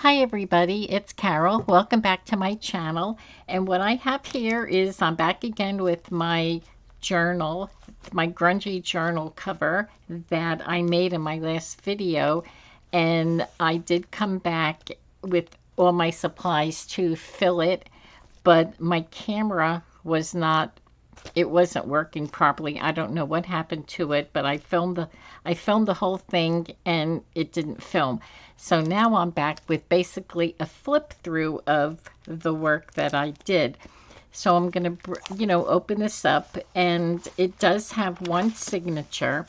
Hi everybody, it's Carol. Welcome back to my channel. And what I have here is I'm back again with my journal, my grungy journal cover that I made in my last video. And I did come back with all my supplies to fill it, but my camera was not, it wasn't working properly. I don't know what happened to it, but I filmed the whole thing and it didn't film. So now I'm back with basically a flip through of the work that I did. So I'm going to, open this up, and it does have one signature,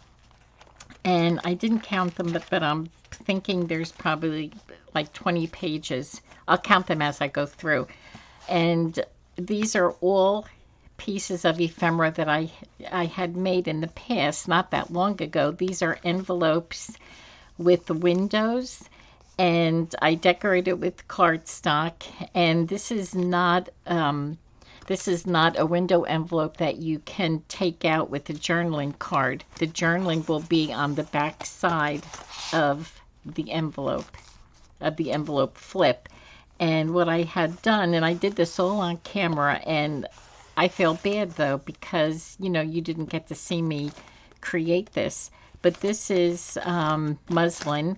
and I didn't count them, but I'm thinking there's probably like 20 pages. I'll count them as I go through. And these are all pieces of ephemera that I had made in the past, not that long ago. These are envelopes with windows, and I decorated with cardstock. And this is not a window envelope that you can take out with a journaling card. The journaling will be on the back side of the envelope flip. And what I had done, and I did this all on camera, and I feel bad though because you didn't get to see me create this, but this is muslin,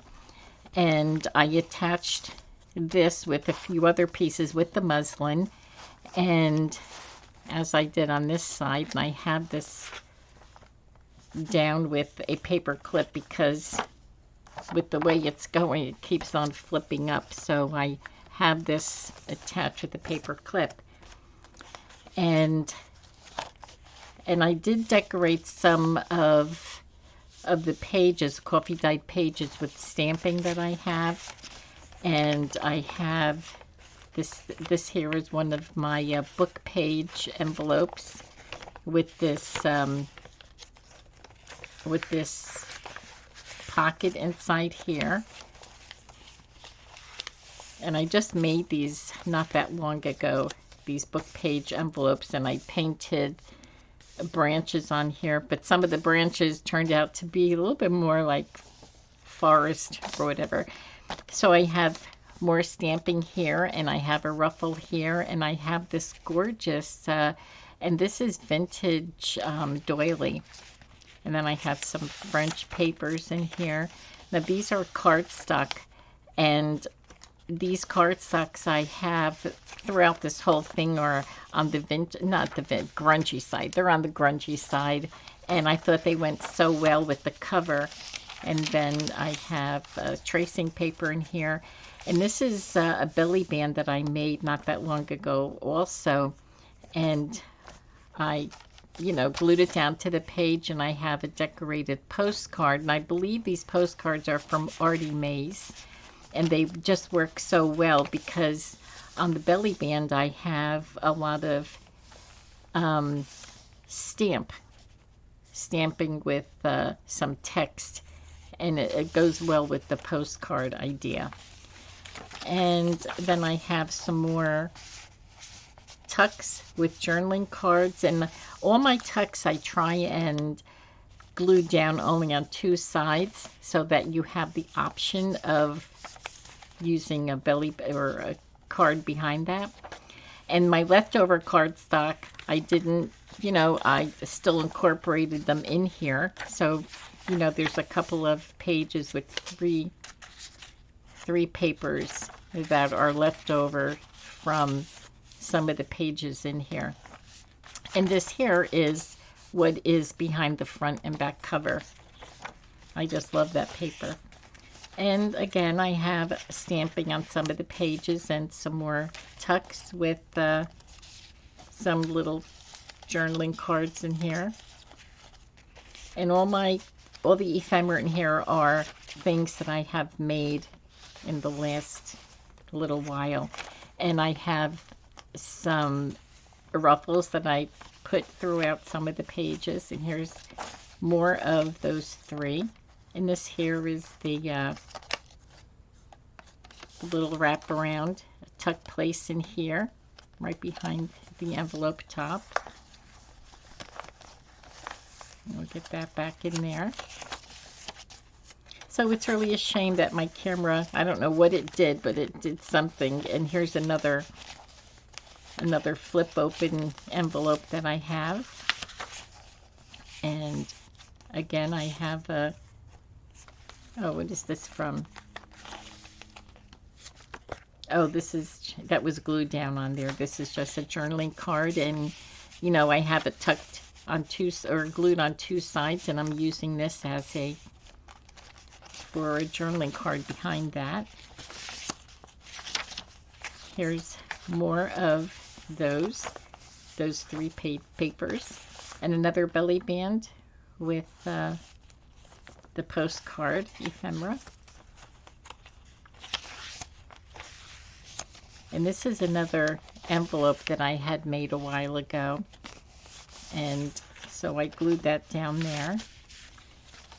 and I attached this with a few other pieces with the muslin, and as I did on this side, and I have this down with a paper clip because with the way it's going it keeps on flipping up, so I have this attached with a paper clip. And I did decorate some of the pages, coffee dyed pages, with stamping that I have. And I have this here is one of my book page envelopes with this pocket inside here. And I just made these not that long ago, these book page envelopes, and I painted branches on here, but some of the branches turned out to be a little bit more like forest or whatever. So I have more stamping here, and I have a ruffle here, and I have this gorgeous, and this is vintage doily. And then I have some French papers in here. Now these are cardstock, and these cardstocks I have throughout this whole thing are on the grungy side. They're on the grungy side, and I thought they went so well with the cover. And then I have tracing paper in here, and this is a belly band that I made not that long ago also, and I glued it down to the page, and I have a decorated postcard, and I believe these postcards are from Artie Mays. And they just work so well because on the belly band I have a lot of stamping with some text, and it goes well with the postcard idea. And then I have some more tucks with journaling cards, and all my tucks I try and glue down only on two sides so that you have the option of using a belly or a card behind that. And my leftover cardstock, I didn't, I still incorporated them in here. So, there's a couple of pages with three papers that are left over from some of the pages in here. And this here is what is behind the front and back cover. I just love that paper. And again, I have stamping on some of the pages and some more tucks with some little journaling cards in here. And all the ephemera in here are things that I have made in the last little while. And I have some ruffles that I put throughout some of the pages. And here's more of those three. And this here is the little wraparound tuck place in here, right behind the envelope top. And we'll get that back in there. So it's really a shame that my camera, I don't know what it did, but it did something. And here's another flip open envelope that I have. And again, I have a, oh, what is this from? Oh, that was glued down on there. This is just a journaling card, and you know, I have it tucked on glued on two sides, and I'm using this as for a journaling card behind that. Here's more of those three papers, and another belly band with the postcard ephemera. And this is another envelope that I had made a while ago. And so I glued that down there.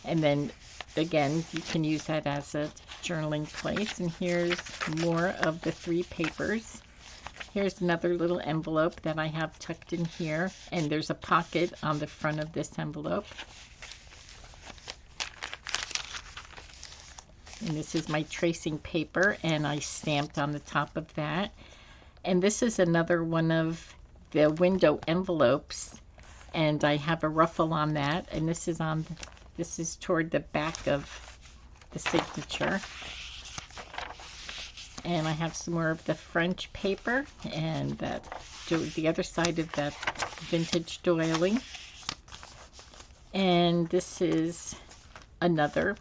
And then again, you can use that as a journaling place. And here's more of the three papers. Here's another little envelope that I have tucked in here. And there's a pocket on the front of this envelope. And this is my tracing paper, and I stamped on the top of that. And this is another one of the window envelopes, and I have a ruffle on that, and this is toward the back of the signature. And I have some more of the French paper, and the other side of that vintage doily. And this is another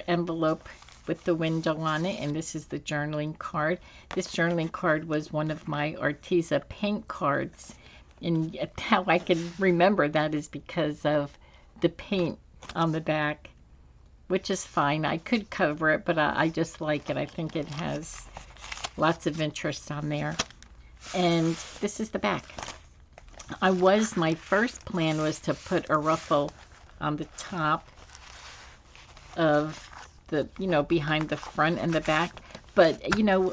envelope with the window on it, and this is the journaling card. This journaling card was one of my Arteza paint cards, and how I can remember that is because of the paint on the back, which is fine. I could cover it, but I just like it. I think it has lots of interest on there. And this is the back. My first plan was to put a ruffle on the top of the, behind the front and the back. But,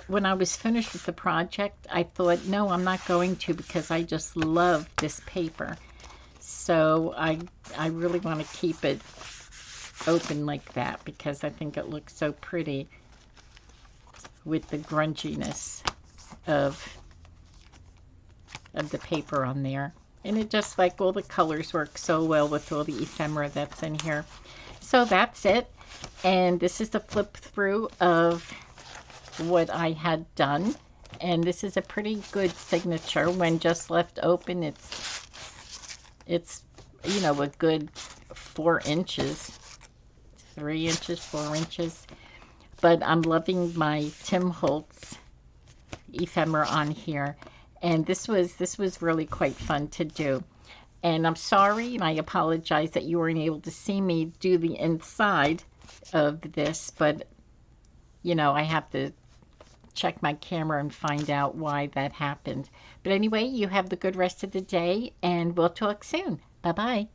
when I was finished with the project, I thought, no, I'm not going to, because I just love this paper. So I really want to keep it open like that, because I think it looks so pretty with the grunginess of the paper on there. And it just, like, all the colors work so well with all the ephemera that's in here. So that's it, and this is the flip through of what I had done, and this is a pretty good signature. When just left open, it's a good 4 inches, 3 inches, 4 inches. But I'm loving my Tim Holtz ephemera on here, and this was really quite fun to do. And I'm sorry, and I apologize that you weren't able to see me do the inside of this, but, I have to check my camera and find out why that happened. But anyway, you have the good rest of the day, and we'll talk soon. Bye-bye.